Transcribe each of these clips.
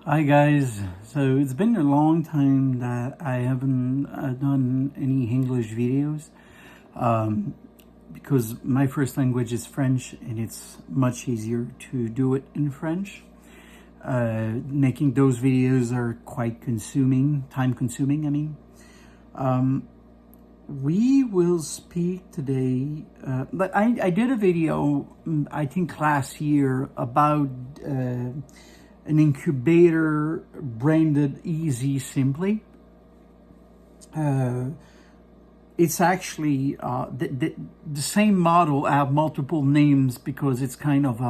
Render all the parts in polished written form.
Hi guys, so it's been a long time that I haven't done any English videos because my first language is French and it's much easier to do it in French. Making those videos are quite time consuming, I mean. We will speak today, but I did a video, I think last year, about an incubator branded EZ Simply. It's actually the same model. I have multiple names because it's kind of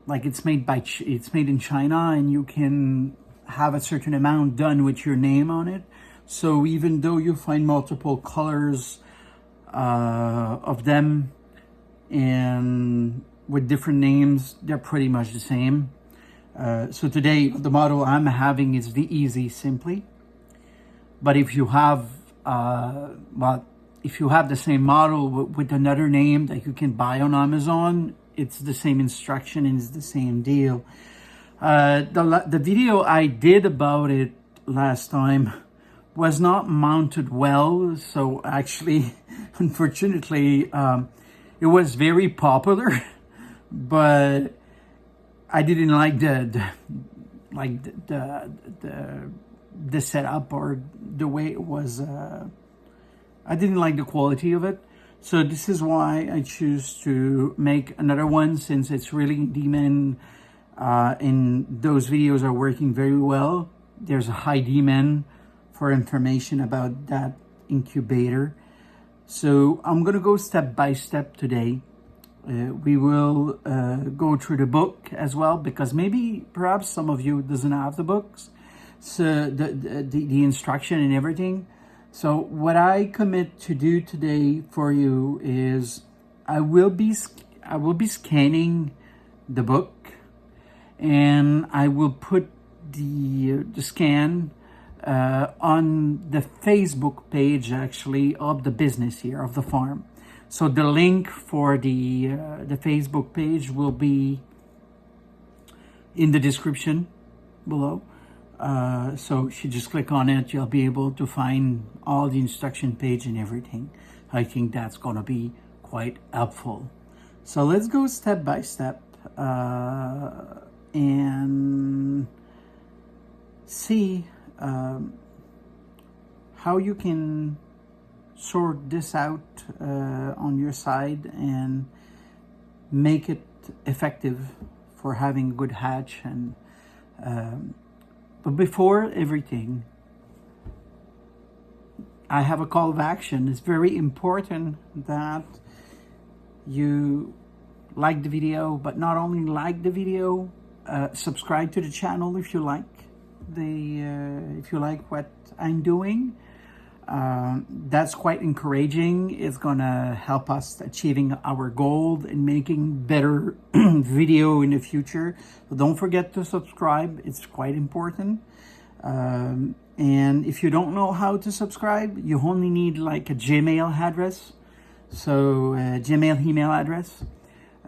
like it's made in China, and you can have a certain amount done with your name on it. So even though you find multiple colors of them and with different names, they're pretty much the same. So today, the model I'm having is the EZ Simply. But if you have, if you have the same model with another name that you can buy on Amazon, it's the same instruction and it's the same deal. The video I did about it last time was not mounted well. So actually, unfortunately, it was very popular. But I didn't like the setup or the way it was. I didn't like the quality of it, so this is why I choose to make another one, since it's really in demand, and those videos are working very well. There's a high demand for information about that incubator, so I'm gonna go step by step today. We will go through the book as well, because perhaps some of you doesn't have the books, so the instruction and everything. So what I commit to do today for you is I will be scanning the book, and I will put the scan on the Facebook page, actually, of the business here, of the farm. So the link for the Facebook page will be in the description below. So if you just click on it, you'll be able to find all the instruction page and everything. I think that's going to be quite helpful. So let's go step by step and see how you can sort this out on your side and make it effective for having a good hatch. And but before everything, I have a call of action. It's very important that you like the video, but not only like the video, subscribe to the channel if you like what I'm doing. That's quite encouraging. It's gonna help us achieving our goal and making better video in the future. So don't forget to subscribe. It's quite important. And if you don't know how to subscribe, you only need like a Gmail address. So Gmail email address.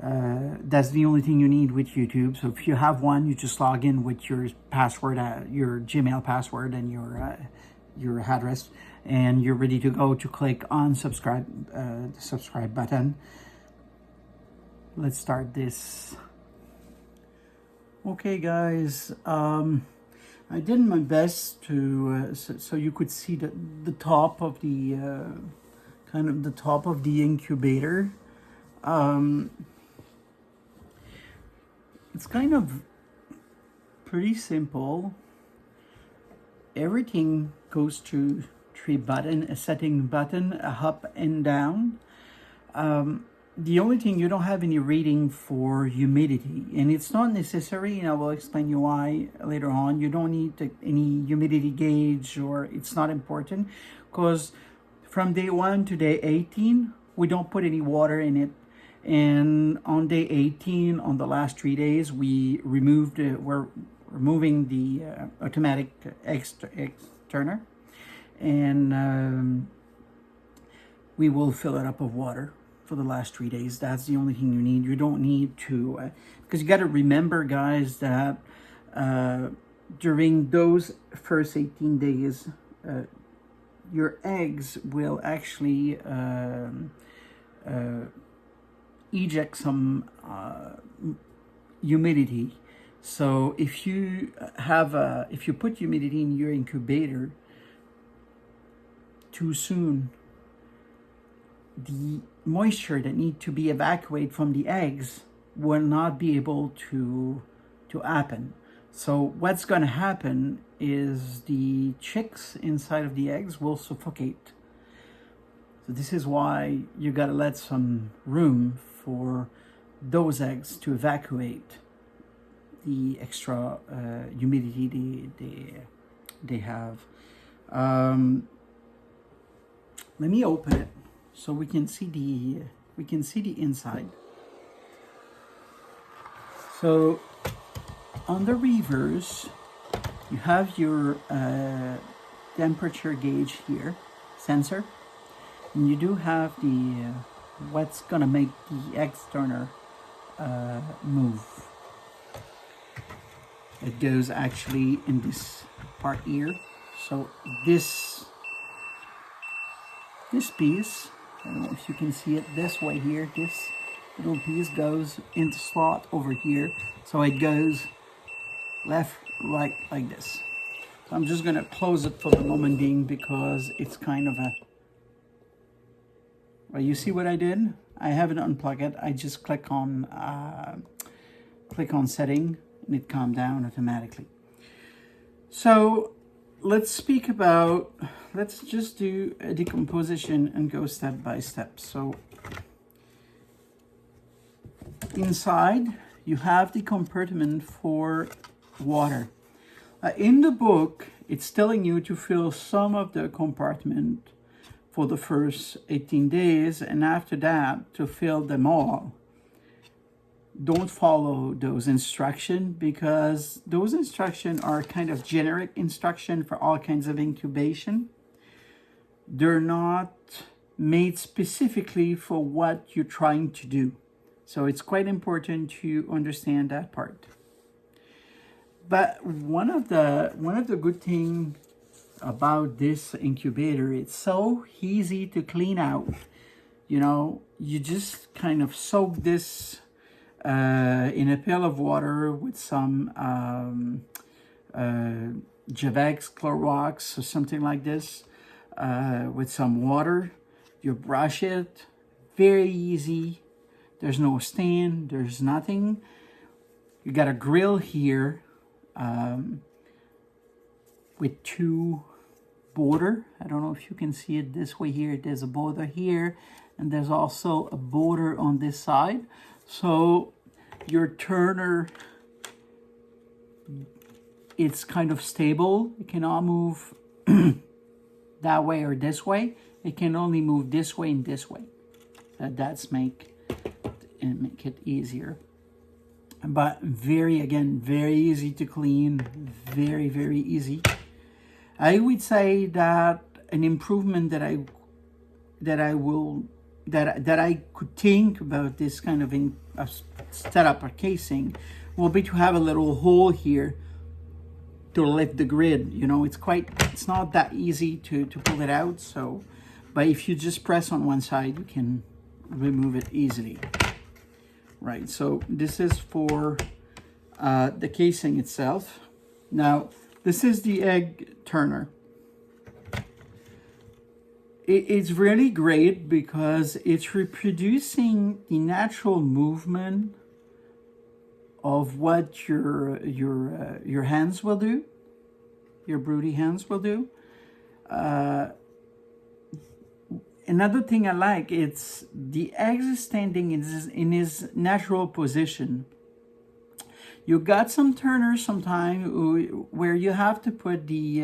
That's the only thing you need with YouTube. So if you have one, you just log in with your password, your Gmail password, and your address, and you're ready to go to click on subscribe, the subscribe button. Let's start this. Okay guys, I did my best to so you could see the top of the kind of the top of the incubator. It's kind of pretty simple. Everything goes to three buttons: a setting button, a up and down. The only thing, you don't have any reading for humidity, and it's not necessary, and I will explain you why later on. You don't need any humidity gauge, or it's not important, because from day 1 to day 18, we don't put any water in it. And on day 18, on the last 3 days, we're removing the automatic egg turner, and we will fill it up with water for the last 3 days. That's the only thing you need. You don't need to, Because you got to remember, guys, that during those first 18 days, your eggs will actually eject some humidity. So if you put humidity in your incubator too soon, the moisture that need to be evacuated from the eggs will not be able to happen. So what's going to happen is the chicks inside of the eggs will suffocate. So this is why you got to let some room for those eggs to evacuate the extra humidity they have. Let me open it so we can see the inside. So on the reverse, you have your temperature gauge here, sensor, and you do have the what's gonna make the egg turner move. It goes actually in this part here. So this piece, I don't know if you can see it this way here, this little piece goes into slot over here. So it goes left, right, like this. So I'm just gonna close it for the moment being because it's kind of a, well, you see what I did? I haven't unplugged it. I just click on setting and it calmed down automatically. So let's just do a decomposition and go step by step. So inside you have the compartment for water. In the book, it's telling you to fill some of the compartment for the first 18 days, and after that to fill them all. Don't follow those instructions because those instructions are kind of generic instruction for all kinds of incubation. They're not made specifically for what you're trying to do. So it's quite important to understand that part. But one of the good things about this incubator, it's so easy to clean out. You know, you just kind of soak this in a pail of water with some Javex Clorox or something like this, with some water. You brush it, very easy. There's no stain, there's nothing. You got a grill here with two border. I don't know if you can see it this way here. There's a border here, and there's also a border on this side. So your turner, it's kind of stable. It cannot move that way or this way. It can only move this way and this way. That's make it easier. But very easy to clean. Very, very easy. I would say that an improvement that I could think about this kind of setup or casing will be to have a little hole here to lift the grid. You know, it's not that easy to pull it out. So, but if you just press on one side, you can remove it easily. Right, so this is for the casing itself. Now, this is the egg turner. It's really great because it's reproducing the natural movement of what your hands will do, your broody hands will do. Another thing I like, it's the egg is standing in his natural position. You got some turners sometimes where you have to put the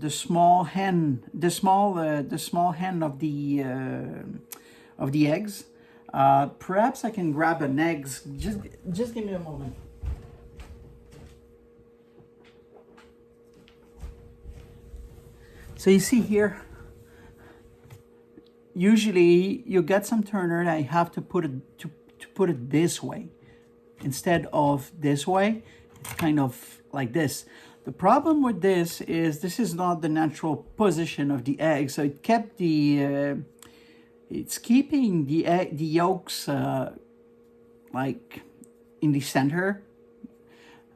small hand of the eggs. Perhaps I can grab an egg. Just give me a moment. So you see here, usually you get some turner that you have to put it to put it this way instead of this way. It's kind of like this. The problem with this is not the natural position of the egg, so it kept the it's keeping the yolks like in the center.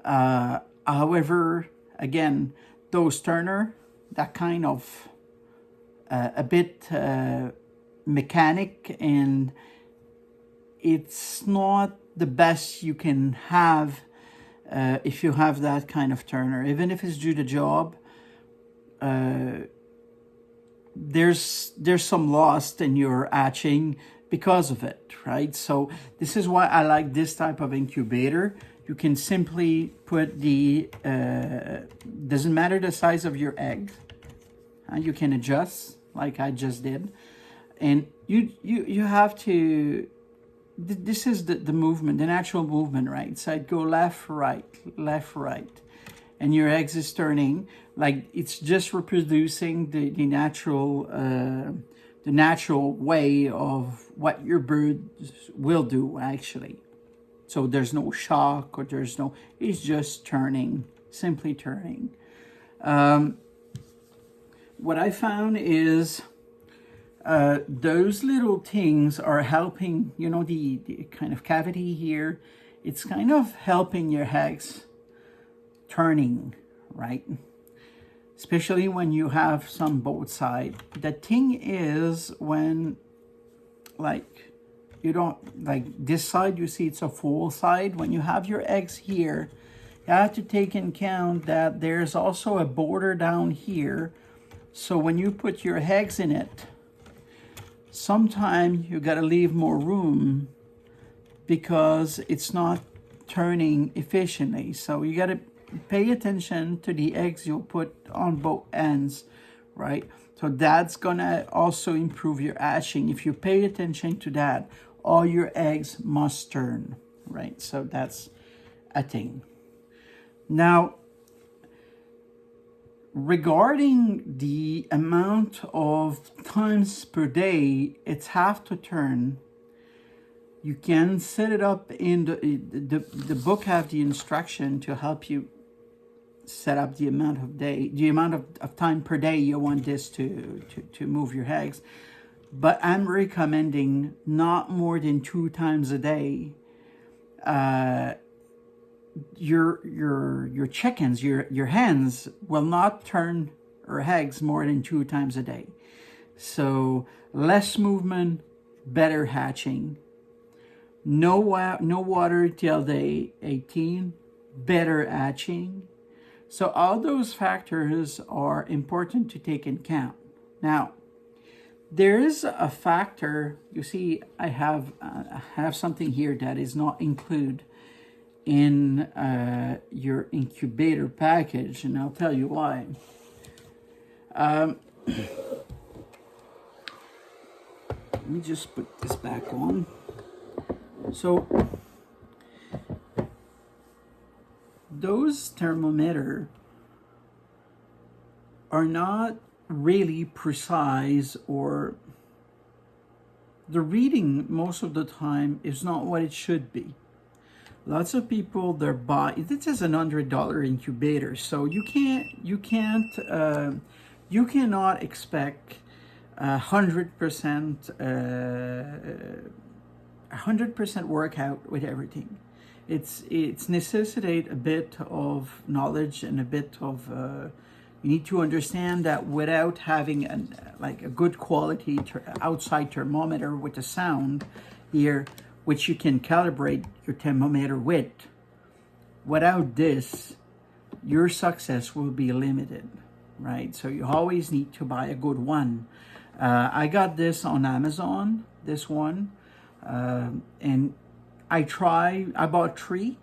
However, again, those turner, that kind of a bit mechanic, and it's not the best you can have if you have that kind of turner. Even if it's do the job, there's some loss in your hatching because of it, right? So this is why I like this type of incubator. You can simply put the, doesn't matter the size of your egg, you can adjust like I just did. And you have to, this is the movement, the natural movement, right? So I'd go left, right, and your eggs is turning, like it's just reproducing the natural way of what your bird will do, actually. So there's no shock, or there's no, it's just turning, simply turning. What I found is those little things are helping, you know, the kind of cavity here, it's kind of helping your eggs turning, right? Especially when you have some both side. The thing is, when like you don't, like this side, you see it's a full side. When you have your eggs here, you have to take in account that there's also a border down here. So when you put your eggs in it, sometimes you gotta leave more room because it's not turning efficiently. So you gotta pay attention to the eggs you'll put on both ends, right? So that's gonna also improve your hatching. If you pay attention to that, all your eggs must turn, right? So that's a thing. Now, regarding the amount of times per day it's have to turn, you can set it up in the book have the instruction to help you set up the amount of time per day you want this to move your eggs. But I'm recommending not more than 2 times a day. Your chickens, your hens will not turn her eggs more than 2 times a day. So less movement, better hatching. No water till day 18, better hatching. So all those factors are important to take into account. Now, there is a factor, you see, I have something here that is not included in your incubator package, and I'll tell you why. Let me just put this back on. So those thermometers are not really precise, or the reading most of the time is not what it should be. Lots of people, they're buying, this is an $100 incubator, so you cannot expect 100% workout with everything. It's necessitate a bit of knowledge and a bit of you need to understand that without having a good quality outside thermometer with a sound here, which you can calibrate your thermometer with, without this, your success will be limited, right? So you always need to buy a good one. I got this on Amazon, this one, and I bought 3.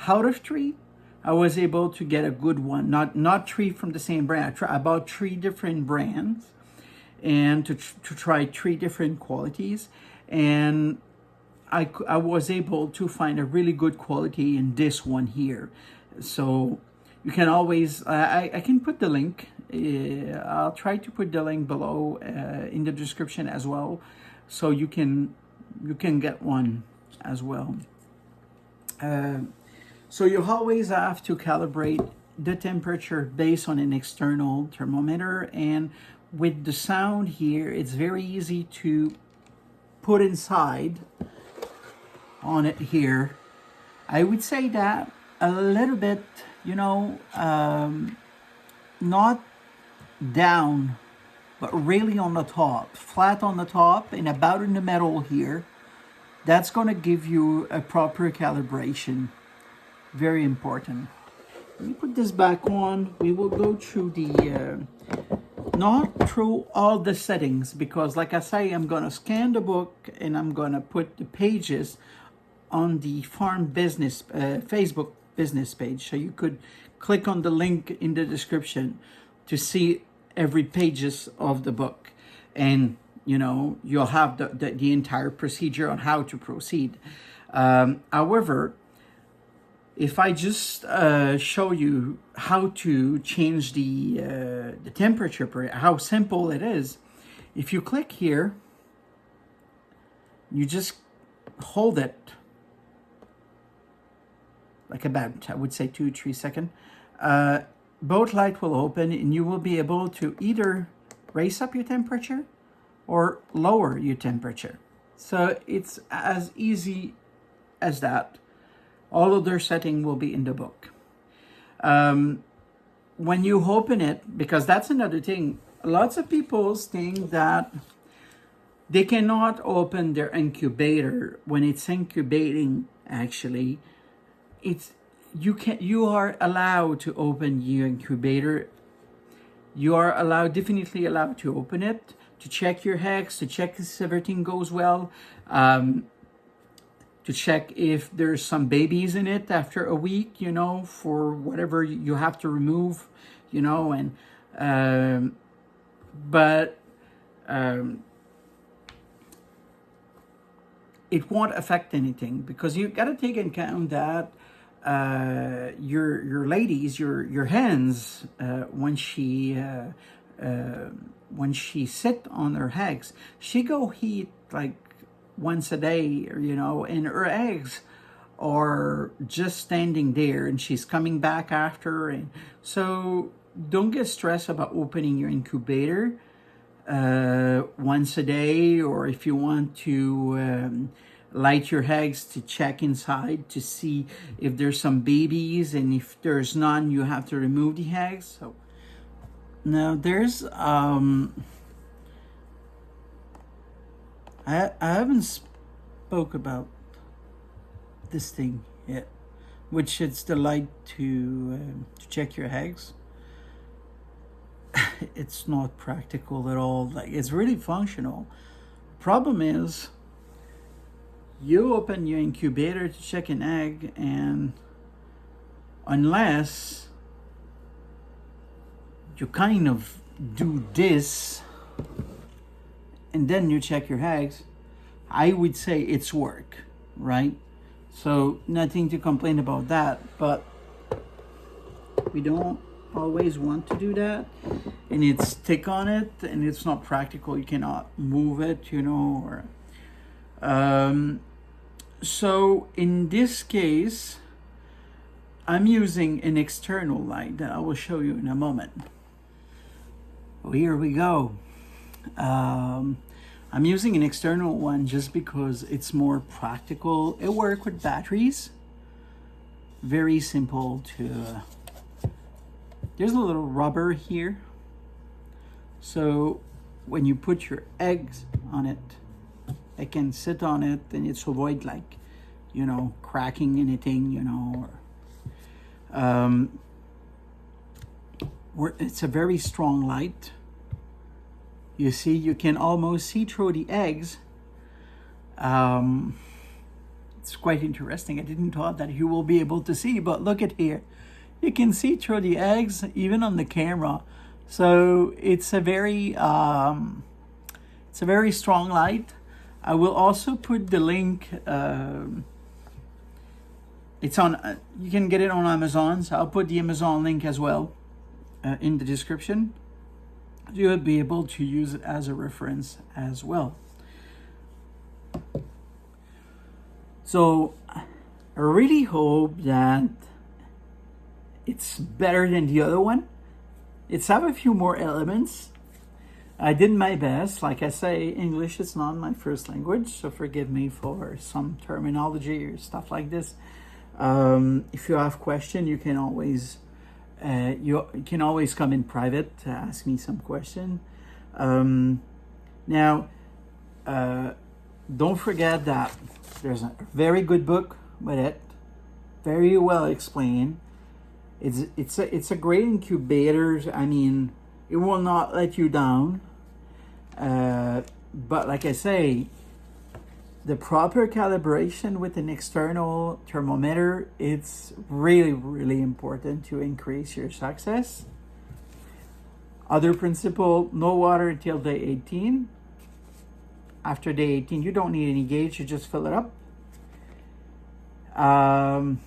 Out of 3, I was able to get a good one, not 3 from the same brand. I bought 3 different brands, and to try 3 different qualities, and I was able to find a really good quality in this one here. So you can always, I can put the link I'll try to put the link below in the description as well, so you can get one as well. So you always have to calibrate the temperature based on an external thermometer, and with the sound here, it's very easy to put inside on it here. I would say that a little bit, you know, not down, but really on the top, flat on the top and about in the middle here. That's going to give you a proper calibration. Very important. Let me put this back on. We will go through the, not through all the settings, because like I say, I'm going to scan the book and I'm going to put the pages on the farm business, Facebook business page. So you could click on the link in the description to see every pages of the book. And you know, you'll have the entire procedure on how to proceed. However, if I just show you how to change the temperature, how simple it is, if you click here, you just hold it like about, I would say 2-3 seconds. Both lights will open and you will be able to either raise up your temperature or lower your temperature. So it's as easy as that. All of their setting will be in the book. When you open it, because that's another thing, lots of people think that they cannot open their incubator when it's incubating. Actually, you are allowed to open your incubator. You are definitely allowed to open it, to check your eggs, to check if everything goes well, to check if there's some babies in it after a week, you know, for whatever you have to remove, you know, and it won't affect anything, because you got to take into account that your ladies, your hens, when she sit on her eggs, she go eat like once a day, you know, and her eggs are just standing there and she's coming back after. And so don't get stressed about opening your incubator once a day, or if you want to light your eggs to check inside to see if there's some babies, and if there's none, you have to remove the eggs. So now there's I haven't spoke about this thing yet, which is the light to check your eggs. It's not practical at all. Like, it's really functional. Problem is, you open your incubator to check an egg, and unless you kind of do this and then you check your eggs, I would say it's work, right? So nothing to complain about that, but we don't always want to do that, and it's stick on it and it's not practical. You cannot move it, you know, or so in this case I'm using an external light that I will show you in a moment. Well, here we go. I'm using an external one just because it's more practical. It works with batteries. Very simple to there's a little rubber here, so when you put your eggs on it, it can sit on it, and it's avoid, like, you know, cracking anything, you know, or it's a very strong light. You see, you can almost see through the eggs. It's quite interesting. I didn't thought that you will be able to see, but look at here. You can see through the eggs even on the camera. So it's a very strong light. I will also put the link. It's on. You can get it on Amazon. So I'll put the Amazon link as well. in the description. You'll be able to use it as a reference as well. So I really hope that it's better than the other one. It's have a few more elements. I did my best. Like I say, English is not my first language, so forgive me for some terminology or stuff like this. If you have questions, you can always come in private to ask me some question. Now, don't forget that there's a very good book with it, very well explained. It's a great incubator. I mean, it will not let you down. But like I say, the proper calibration with an external thermometer, it's really, really important to increase your success. Other principle, no water until day 18. After day 18, you don't need any gauge, you just fill it up. And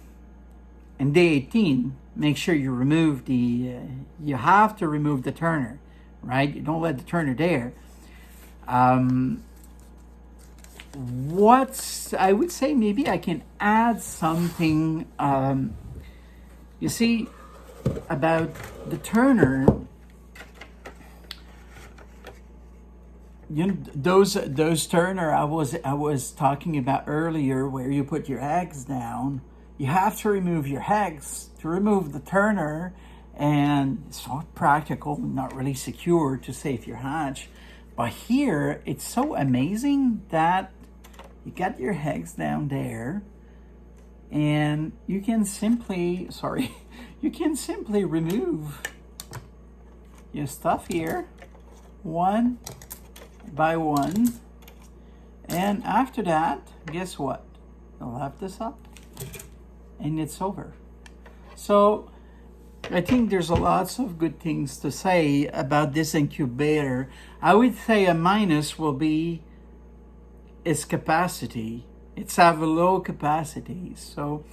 day 18, make sure you remove you have to remove the turner, right? You don't let the turner there. I would say maybe I can add something, you see, about the turner. You know, those turner I was talking about earlier, where you put your eggs down, you have to remove your eggs to remove the turner, and it's not practical, not really secure to save your hatch. But here, it's so amazing that you got your eggs down there, and you can simply, remove your stuff here, one by one. And after that, guess what? You'll have this up, and it's over. So I think there's lots of good things to say about this incubator. I would say a minus will be its capacity. It's have a low capacity. So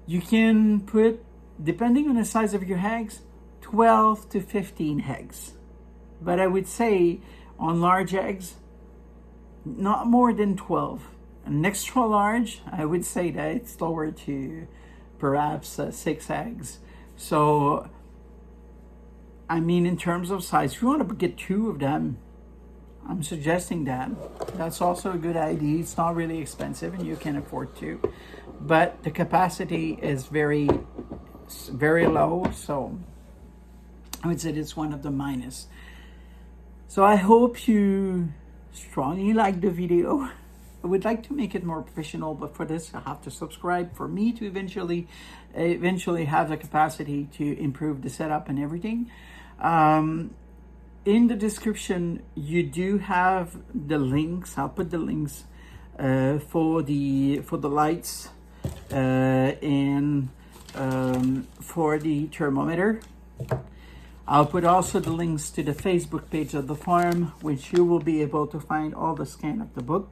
you can put, depending on the size of your eggs, 12 to 15 eggs. But I would say on large eggs, not more than 12. An extra large, I would say that it's lower to perhaps 6 eggs. So, I mean, in terms of size, if you want to get 2 of them, I'm suggesting that. That's also a good idea. It's not really expensive and you can afford to. But the capacity is very, very low. So, I would say it's one of the minus. So, I hope you strongly like the video. I would like to make it more professional, but for this, I have to subscribe for me to eventually have the capacity to improve the setup and everything. In the description, you do have the links. I'll put the links for the lights and for the thermometer. I'll put also the links to the Facebook page of the farm, which you will be able to find all the scan of the book.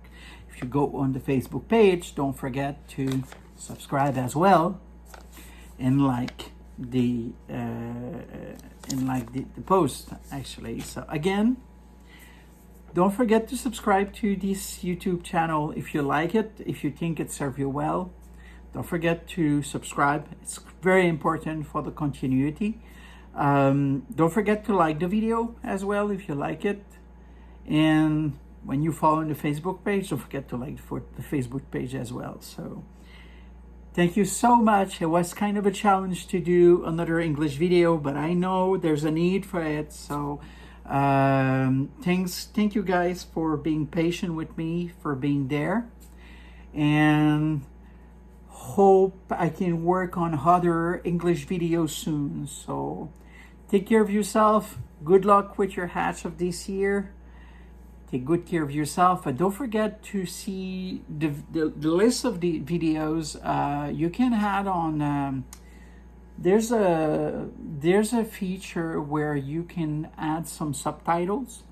If you go on the Facebook page, don't forget to subscribe as well and like the post, actually. So again, don't forget to subscribe to this YouTube channel if you like it, if you think it serves you well. Don't forget to subscribe. It's very important for the continuity. Don't forget to like the video as well if you like it. And when you follow the Facebook page, don't forget to like the Facebook page as well. So thank you so much. It was kind of a challenge to do another English video, but I know there's a need for it. So thank you guys for being patient with me, for being there, and hope I can work on other English videos soon. So take care of yourself. Good luck with your hatch of this year. Take good care of yourself, but don't forget to see the list of the videos you can add on. There's a feature where you can add some subtitles,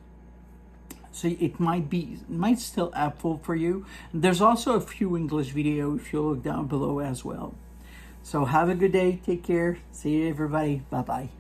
so it might still helpful for you. There's also a few English videos if you look down below as well. So have a good day. Take care. See you, everybody. Bye bye.